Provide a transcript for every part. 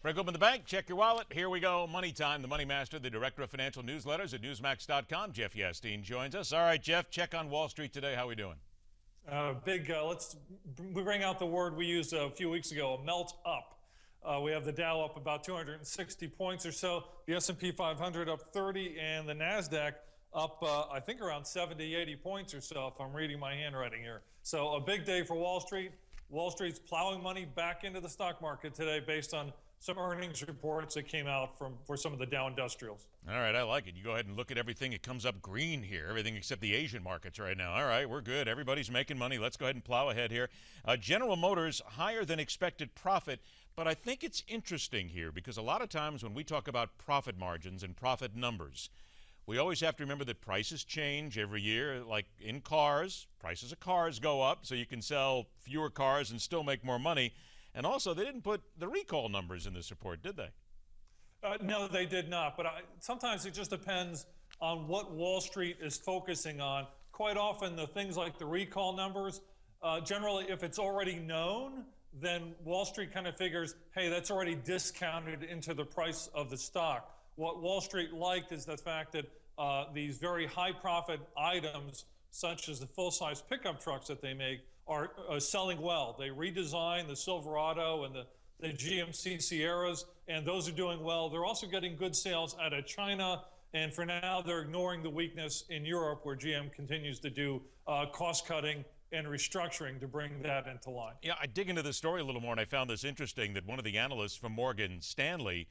Break open the bank, check your wallet. Here we go. Money time. The Money Master, the director of financial newsletters at Newsmax.com. Jeff Yastine joins us. All right, Jeff, check on Wall Street today. How are we doing? Let's bring out the word we used a few weeks ago, a melt up. We have the Dow up about 260 points or so, the S&P 500 up 30, and the NASDAQ up, I think, around 70, 80 points or so, if I'm reading my handwriting here. So a big day for Wall Street. Wall Street's plowing money back into the stock market today based on some earnings reports that came out for some of the Dow Industrials. All right, I like it. You go ahead and look at everything. It comes up green here, everything except the Asian markets right now. All right, we're good. Everybody's making money. Let's go ahead and plow ahead here. General Motors, higher than expected profit, but I think it's interesting here because a lot of times when we talk about profit margins and profit numbers, we always have to remember that prices change every year. Like in cars, prices of cars go up, so you can sell fewer cars and still make more money. And also, they didn't put the recall numbers in this report, did they? No, they did not. But sometimes it just depends on what Wall Street is focusing on. Quite often, the things like the recall numbers, generally, if it's already known, then Wall Street kind of figures, hey, that's already discounted into the price of the stock. What Wall Street liked is the fact that these very high profit items, such as the full-size pickup trucks that they make, are selling well. They redesigned the Silverado and the GMC Sierras, and those are doing well. They're also getting good sales out of China, and for now, they're ignoring the weakness in Europe, where GM continues to do cost-cutting and restructuring to bring that into line. Yeah, I dig into this story a little more, and I found this interesting that one of the analysts from Morgan Stanley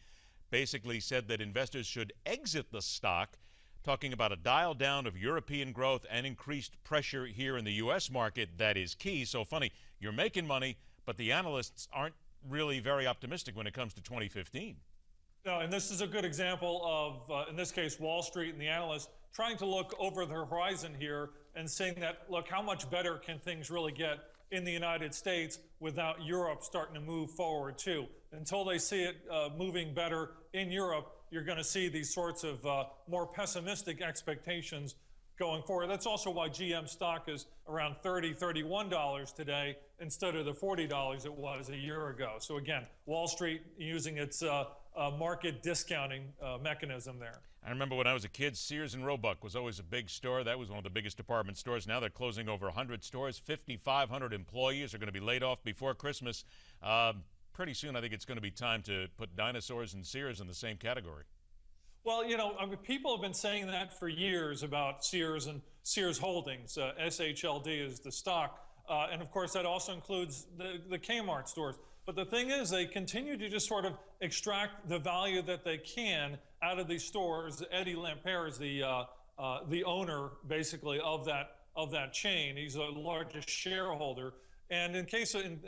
basically said that investors should exit the stock, talking about a dial down of European growth and increased pressure here in the U.S. market. That is key. So funny, you're making money, but the analysts aren't really very optimistic when it comes to 2015. No, and this is a good example of, in this case, Wall Street and the analysts trying to look over the horizon here and saying that, look, how much better can things really get in the United States without Europe starting to move forward too? Until they see it moving better in Europe, you're going to see these sorts of more pessimistic expectations going forward. That's also why GM stock is around $30, $31 today instead of the $40 it was a year ago. So again, Wall Street using its market discounting mechanism there. I remember when I was a kid, Sears and Roebuck was always a big store. That was one of the biggest department stores. Now they're closing over 100 stores. 5,500 employees are going to be laid off before Christmas. Pretty soon, I think it's going to be time to put dinosaurs and Sears in the same category. Well, you know, I mean, people have been saying that for years about Sears and Sears Holdings. SHLD is the stock. And of course, that also includes the Kmart stores. But the thing is, they continue to just sort of extract the value that they can out of these stores. Eddie Lampere is the owner, basically, of that chain. He's the largest shareholder. And in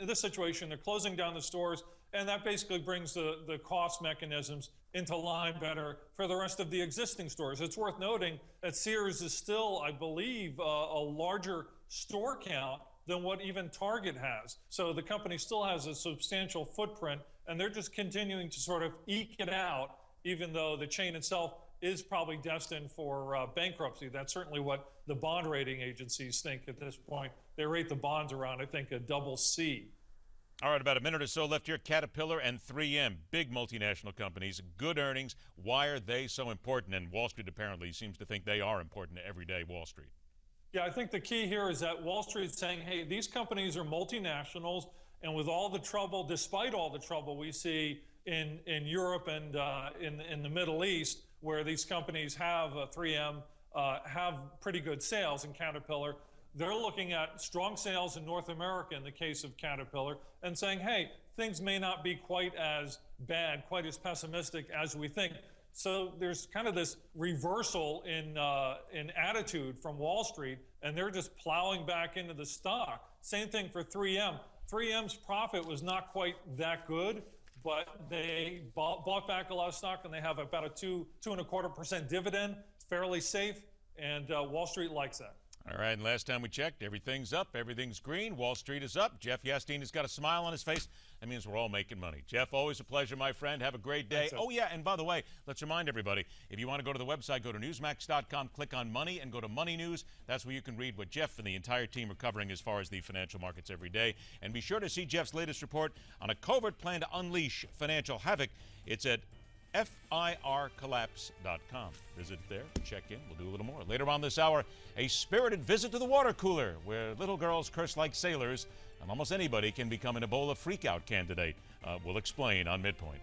this situation, they're closing down the stores, and that basically brings the cost mechanisms into line better for the rest of the existing stores. It's worth noting that Sears is still, I believe, a larger store count than what even Target has. So the company still has a substantial footprint, and they're just continuing to sort of eke it out, even though the chain itself is probably destined for bankruptcy. That's certainly what the bond rating agencies think at this point. They rate the bonds around, I think, a double C. All right, about a minute or so left here. Caterpillar and 3M, big multinational companies, good earnings. Why are they so important? And Wall Street apparently seems to think they are important to everyday Wall Street. Yeah, I think the key here is that Wall Street is saying, hey, these companies are multinationals, and with all the trouble, despite all the trouble we see in Europe and in the Middle East, where these companies have 3M, have pretty good sales in Caterpillar, they're looking at strong sales in North America in the case of Caterpillar and saying, hey, things may not be quite as bad, quite as pessimistic as we think. So there's kind of this reversal in attitude from Wall Street, and they're just plowing back into the stock. Same thing for 3M. 3M's profit was not quite that good, but they bought back a lot of stock, and they have about a 2.25% dividend. It's fairly safe, and Wall Street likes that. All right, and last time we checked, everything's up, everything's green. Wall Street is up. Jeff Yastine has got a smile on his face. That means we're all making money. Jeff, always a pleasure, my friend. Have a great day. Oh, yeah, and by the way, let's remind everybody, if you want to go to the website, go to Newsmax.com, click on Money, and go to Money News. That's where you can read what Jeff and the entire team are covering as far as the financial markets every day. And be sure to see Jeff's latest report on a covert plan to unleash financial havoc. It's at fircollapse.com. Visit there, check in. We'll do a little more. Later on this hour, a spirited visit to the water cooler where little girls curse like sailors and almost anybody can become an Ebola freakout candidate. We'll explain on Midpoint.